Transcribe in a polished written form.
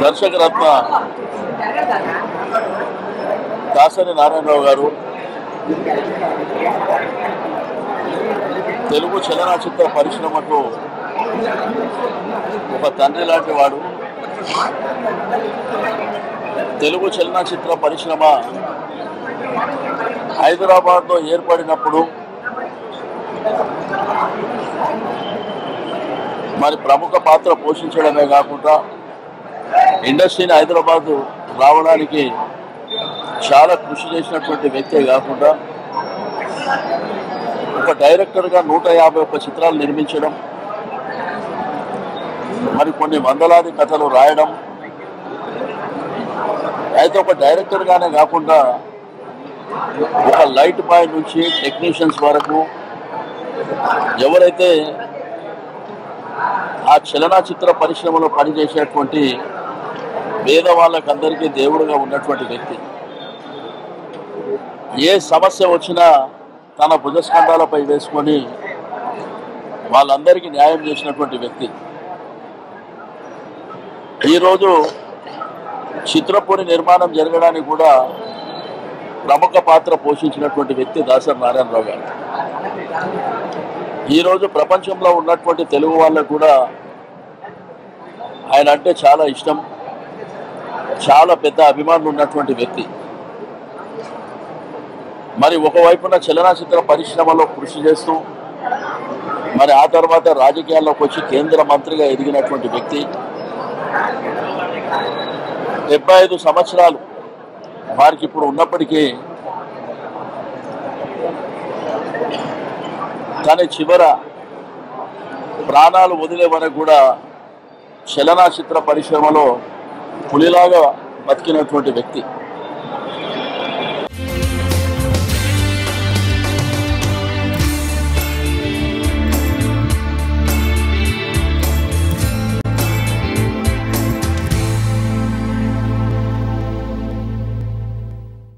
దర్శకరత్న దాసరి నారాయణరావు గారు తెలుగు చలనచిత్ర పరిశ్రమకు ఒక తండ్రి లాంటి వాడు. తెలుగు చలనచిత్ర పరిశ్రమ హైదరాబాద్లో ఏర్పడినప్పుడు మరి ప్రముఖ పాత్ర పోషించడమే కాకుండా ఇండస్ట్రీని హైదరాబాద్ రావడానికి చాలా కృషి చేసినటువంటి వ్యక్తే కాకుండా ఒక డైరెక్టర్గా 151 చిత్రాలు నిర్మించడం, మరి కొన్ని వందలాది కథలు రాయడం. అయితే ఒక డైరెక్టర్గానే కాకుండా ఒక లైట్ బాయ్ నుంచి టెక్నీషియన్స్ వరకు ఎవరైతే ఆ చలనచిత్ర పరిశ్రమలో పనిచేసేటువంటి పేదవాళ్ళకందరికీ దేవుడుగా ఉన్నటువంటి వ్యక్తి. ఏ సమస్య వచ్చినా తన భుజస్కంధాలపై వేసుకొని వాళ్ళందరికీ న్యాయం చేసినటువంటి వ్యక్తి. ఈరోజు చిత్రపురి నిర్మాణం జరగడానికి కూడా ప్రముఖ పాత్ర పోషించినటువంటి వ్యక్తి దాసరి నారాయణరావు గారు. ఈరోజు ప్రపంచంలో ఉన్నటువంటి తెలుగు వాళ్ళకు కూడా ఆయన అంటే చాలా ఇష్టం, చాలా పెద్ద అభిమానులు ఉన్నటువంటి వ్యక్తి. మరి ఒకవైపున చలనచిత్ర పరిశ్రమలో కృషి చేస్తూ మరి ఆ తర్వాత రాజకీయాల్లోకి వచ్చి కేంద్ర మంత్రిగా ఎదిగినటువంటి వ్యక్తి. 75 సంవత్సరాలు వారికి ఇప్పుడు ఉన్నప్పటికీ కానీ చివర ప్రాణాలు వదిలే వరకు కూడా చలనచిత్ర పరిశ్రమలో పులిలాగా బతికినటువంటి వ్యక్తి.